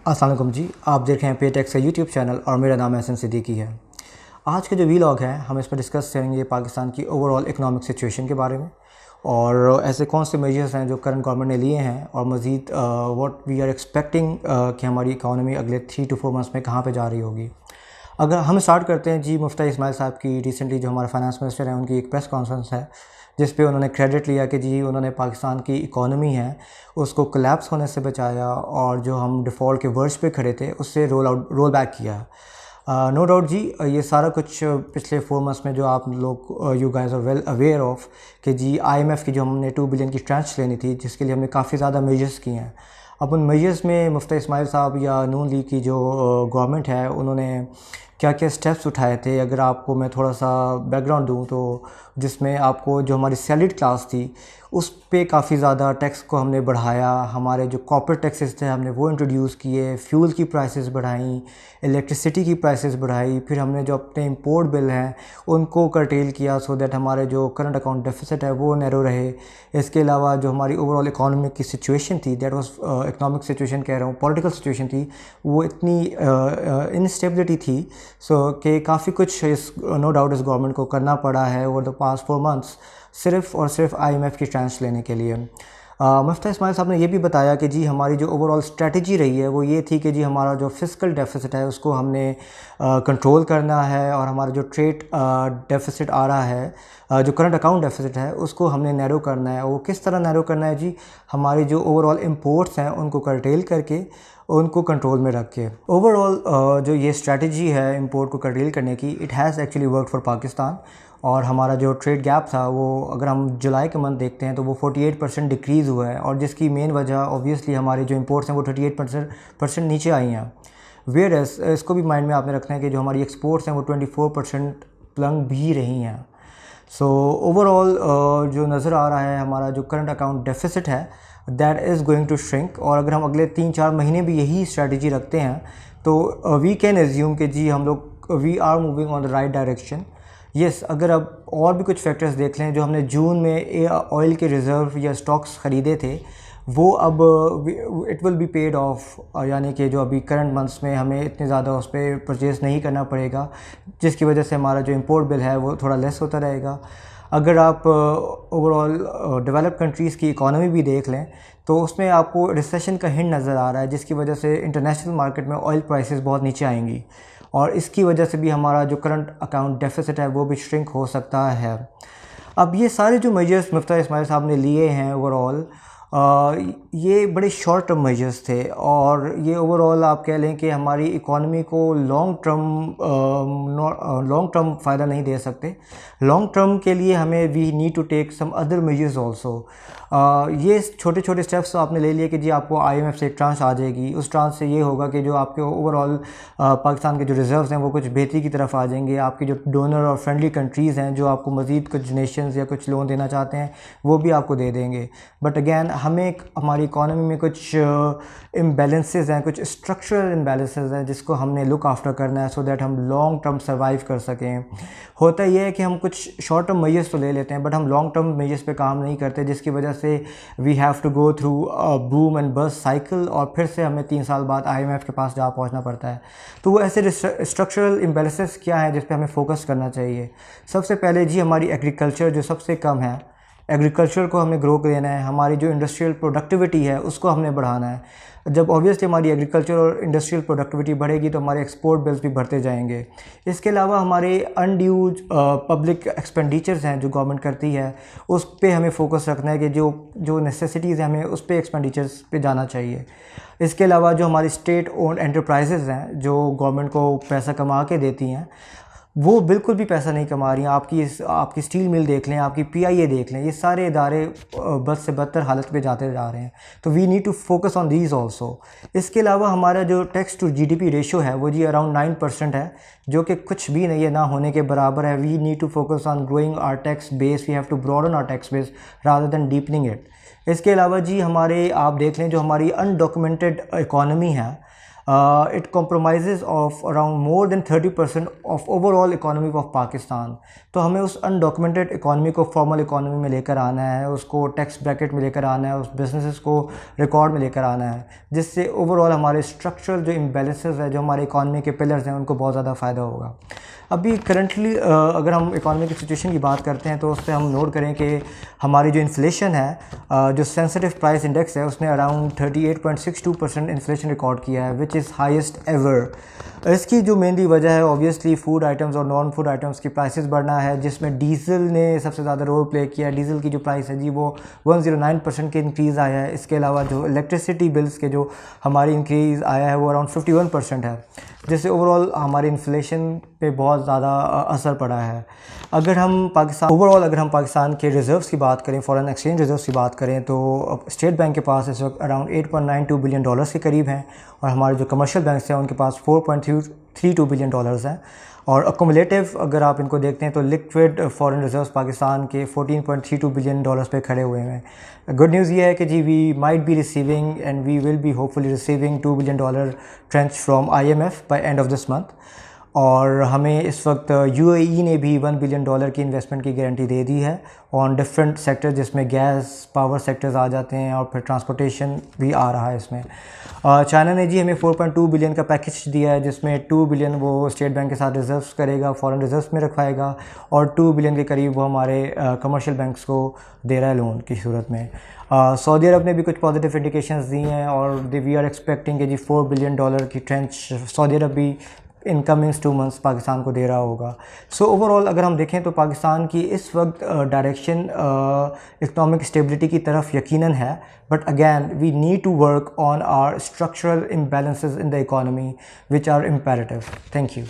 अस्सलाम वालेकुम जी। आप देख रहे हैं पे टेक्स का यूट्यूब चैनल और मेरा नाम एहसन सिद्दीकी है। आज का जो वीलॉग है हम इस पर डिस्कस करेंगे पाकिस्तान की ओवरऑल इकोनॉमिक सिचुएशन के बारे में और ऐसे कौन से मेजर्स हैं जो करंट गवर्नमेंट ने लिए हैं और मज़ीद व्हाट वी आर एक्सपेक्टिंग कि हमारी इकानमी अगले 3 to 4 मंथ्स में कहाँ पे जा रही होगी। अगर हम स्टार्ट करते हैं जी, मुफ्ती इस्माइल साहब की रिसेंटली जो हमारे फाइनेंस मिनिस्टर हैं उनकी एक प्रेस कॉन्फ्रेंस है जिस पे उन्होंने क्रेडिट लिया कि जी उन्होंने पाकिस्तान की इकॉनमी है उसको कोलैप्स होने से बचाया और जो हम डिफ़ॉल्ट के वर्ज पे खड़े थे उससे रोल बैक किया। नो डाउट जी, ये सारा कुछ पिछले 4 मंथ्स में जो आप लोग you guys are well aware of कि जी IMF की जो हमने 2 बिलियन की ट्रांच लेनी थी जिसके लिए हमने काफ़ी ज़्यादा मेजर्स किए हैं। अब उन मेजर्स में मुफ्ती इस्माइल साहब या नून लीग की जो गवर्नमेंट है उन्होंने क्या क्या स्टेप्स उठाए थे, अगर आपको मैं थोड़ा सा बैकग्राउंड दूं तो जिसमें आपको जो हमारी सैलरीड क्लास थी उस पे काफ़ी ज़्यादा टैक्स को हमने बढ़ाया, हमारे जो कॉर्पोरेट टैक्सेस थे हमने वो इंट्रोड्यूस किए, फ्यूल की प्राइसेस बढ़ाई, इलेक्ट्रिसिटी की प्राइसेस बढ़ाई, फिर हमने जो अपने इंपोर्ट बिल हैं उनको कर्टेल किया सो दैट हमारे जो करंट अकाउंट डेफिसिट है वो नैरो रहे। इसके अलावा जो हमारी ओवरऑल इकोनॉमिक की सिचुएशन थी, दैट वाज इकोनॉमिक सिचुएशन कह रहा हूँ, पॉलिटिकल सिचुएशन थी, वो इतनी इनस्टेबिलिटी थी कि काफ़ी कुछ इस नो डाउट इस गवर्नमेंट को करना पड़ा है ओवर द पास्ट 4 मंथ्स सिर्फ़ और सिर्फ IMF की ट्रांच लेने के लिए। मुफ्ती इस्माइल साहब ने ये भी बताया कि जी हमारी जो ओवरऑल स्ट्रेटजी रही है वो ये थी कि जी हमारा जो फिस्कल डेफिसिट है उसको हमने कंट्रोल करना है और हमारा जो ट्रेड डेफिसिट आ रहा है, जो करंट अकाउंट डेफिसिट है उसको हमने नैरो करना है। वो किस तरह नैरो करना है जी, हमारी जो ओवरऑल इंपोर्ट्स हैं उनको कर्टेल करके उनको कंट्रोल में रख के। ओवरऑल जो ये स्ट्रेटजी है इंपोर्ट को कर्टेल करने की, it has actually work for Pakistan और हमारा जो ट्रेड गैप था वो अगर हम जुलाई के मंथ देखते हैं तो वो 48% डिक्रीज़ हुआ है और जिसकी मेन वजह ऑब्वियसली हमारे जो इंपोर्ट्स हैं वो 38% नीचे आई हैं। वेयर इसको भी माइंड में आपने रखना है कि जो हमारी एक्सपोर्ट्स हैं वो 24% प्लंग भी रही हैं। सो ओवरऑल जो नज़र आ रहा है हमारा जो करंट अकाउंट डेफिसिट है that is going to shrink और अगर हम अगले 3-4 महीने भी यही स्ट्रेटजी रखते हैं तो वी कैन एज्यूम कि जी हम लोग we are moving on the right direction. Yes, अगर अब और भी कुछ फैक्टर्स देख लें, जो हमने जून में ऑयल के रिज़र्व या स्टॉक्स ख़रीदे थे वो अब it will be paid of, यानी कि जो अभी करंट मंथ्स में हमें इतने ज़्यादा उस पर परचेज़ नहीं करना पड़ेगा जिसकी वजह से हमारा जो इंपोर्ट बिल है वो थोड़ा लेस होता रहेगा। अगर आप ओवरऑल डेवलप्ड कंट्रीज़ की इकॉनमी भी देख लें तो उसमें आपको रिसेशन का हिंट नज़र आ रहा है जिसकी वजह से इंटरनेशनल मार्केट में ऑयल प्राइसेस बहुत नीचे आएंगी और इसकी वजह से भी हमारा जो करंट अकाउंट डेफिसिट है वो भी श्रिंक हो सकता है। अब ये सारे जो मेजर्स मुफ्ती इस्माइल साहब ने लिए हैं ओवरऑल ये बड़े शॉर्ट टर्म मेजर्स थे और ये ओवरऑल आप कह लें कि हमारी इकॉनमी को लॉन्ग टर्म फ़ायदा नहीं दे सकते। लॉन्ग टर्म के लिए हमें we need to take some other measures also. ये छोटे छोटे स्टेप्स तो आपने ले लिए कि जी आपको IMF से एक ट्रांच आ जाएगी, उस ट्रांच से ये होगा कि जो आपके ओवरऑल पाकिस्तान के जो रिज़र्व्स हैं वो कुछ बेहतरी की तरफ आ जाएंगे। आपके जो डोनर और फ्रेंडली कंट्रीज़ हैं जो आपको मज़ीद कुछ नेशंस या कुछ लोन देना चाहते हैं वो भी आपको दे देंगे। बट अगैन हमें हमारी इकॉनमी में कुछ इम्बैलेंसेस हैं, कुछ स्ट्रक्चरल इम्बैलेंसेस हैं जिसको हमने लुक आफ्टर करना है सो दैट हम लॉन्ग टर्म सर्वाइव कर सकें। होता यह है कि हम कुछ शॉर्ट टर्म मेजर्स तो ले लेते हैं बट हम लॉन्ग टर्म मेजर्स पे काम नहीं करते जिसकी वजह से we have to go through boom and bust cycle और फिर से हमें 3 साल बाद IMF के पास जा पहुंचना पड़ता है। तो वो ऐसे स्ट्रक्चरल इम्बैलेंसेस क्या हैं जिस पे हमें फोकस करना चाहिए। सबसे पहले जी हमारी एग्रीकल्चर जो सबसे कम है, एग्रीकल्चर को हमें ग्रो देना है, हमारी जो इंडस्ट्रियल प्रोडक्टिविटी है उसको हमने बढ़ाना है। जब ऑब्वियसली हमारी एग्रीकल्चर और इंडस्ट्रियल प्रोडक्टिविटी बढ़ेगी तो हमारे एक्सपोर्ट बिल्स भी बढ़ते जाएंगे। इसके अलावा हमारे अनड्यूज पब्लिक एक्सपेंडिचर्स हैं जो गवर्नमेंट करती है उस पे हमें फोकस रखना है कि जो नेसेसिटीज़ हैं हमें उस पे एक्सपेंडिचर्स पे जाना चाहिए। इसके अलावा जो हमारी स्टेट ओन्ड एंटरप्राइजेज़ हैं जो गवर्नमेंट को पैसा कमा के देती हैं वो बिल्कुल भी पैसा नहीं कमा रही हैं। आपकी स्टील मिल देख लें, आपकी PIA देख लें, ये सारे इदारे बद से बदतर हालत पे जाते जा रहे हैं। तो we need to focus on these also. इसके अलावा हमारा जो टैक्स टू GDP रेशो है वो जी अराउंड 9% है जो कि कुछ भी नहीं है, ना होने के बराबर है। We need to focus on growing our tax base, we have to broaden our tax base rather than deepening it. इसके अलावा जी हमारे आप देख लें जो हमारी अनडॉक्यूमेंटेड इकॉनमी है it compromises of around more than 30% of overall economy of Pakistan. तो हमें उस अनडॉक्यूमेंटेड इकॉनमी को फॉर्मल इकॉनमी में लेकर आना है, उसको टैक्स ब्रैकेट में लेकर आना है, उस बिजनेसेस को रिकॉर्ड में लेकर आना है, जिससे ओवरऑल हमारे स्ट्रक्चरल जो इम्बैलेंसेस है, जो हमारे इकॉनमी के पिलर्स हैं, उनको बहुत ज़्यादा फ़ायदा होगा। अभी करंटली अगर हम इकॉनमी की सिचुएशन की बात करते हैं तो उस पर हम नोट करें कि हमारी जो इन्फ्लेशन है, जो सेंसिटिव प्राइस इंडेक्स है, उसने अराउंड 38.62% इन्फ्लेशन रिकॉर्ड किया है, विच इज़ हाईएस्ट एवर। इसकी जो मेनली वजह है ऑब्वियसली फूड आइटम्स और नॉन फूड आइटम्स की प्राइसेस बढ़ना है, जिसमें डीजल ने सबसे ज़्यादा रोल प्ले किया है। डीजल की जो प्राइस है जी वो 109% के इंक्रीज़ आया है। इसके अलावा जो इलेक्ट्रिसिटी बिल्स के जो हमारी इंक्रीज़ आया है वो अराउंड 51% है, जिससे ओवरऑल हमारी इन्फ्लेशन पे बहुत ज़्यादा असर पड़ा है। अगर हम पाकिस्तान के रिज़र्व्स की बात करें, फॉरेन एक्सचेंज रिज़र्व्स की बात करें, तो स्टेट बैंक के पास इस वक्त अराउंड $8.92 बिलियन के करीब हैं, और हमारे जो कमर्शियल बैंक्स हैं उनके पास $4.32 बिलियन हैं। और अकोमुलेटिव अगर आप इनको देखते हैं तो लिक्विड फॉरेन रिजर्व्स पाकिस्तान के $14.32 बिलियन पे खड़े हुए हैं। गुड न्यूज़ ये है कि जी we might be receiving and we will be hopefully receiving $2 billion tranche from IMF by end of this month. और हमें इस वक्त UAE ने भी $1 बिलियन की इन्वेस्टमेंट की गारंटी दे दी है ऑन डिफरेंट सेक्टर्स, जिसमें गैस पावर सेक्टर्स आ जाते हैं, और फिर ट्रांसपोर्टेशन भी आ रहा है इसमें। चाइना ने जी हमें 4.2 बिलियन का पैकेज दिया है, जिसमें 2 बिलियन वो स्टेट बैंक के साथ रिजर्व्स करेगा, फॉरेन रिजर्व्स में रखवाएगा, और 2 बिलियन के करीब वो हमारे कमर्शियल बैंक्स को दे रहा है लोन की सूरत में। सऊदी अरब ने भी कुछ पॉजिटिव इंडिकेशंस दी हैं, और वी आर एक्सपेक्टिंग कि जी $4 बिलियन की ट्रेंच सऊदी अरब भी इन कमिंग्स 2 मंथ्स पाकिस्तान को दे रहा होगा। सो ओवरऑल अगर हम देखें तो पाकिस्तान की इस वक्त डायरेक्शन इकनॉमिक स्टेबिलिटी की तरफ यकीनन है, but again we need to work on our structural imbalances in the economy which are imperative. Thank you.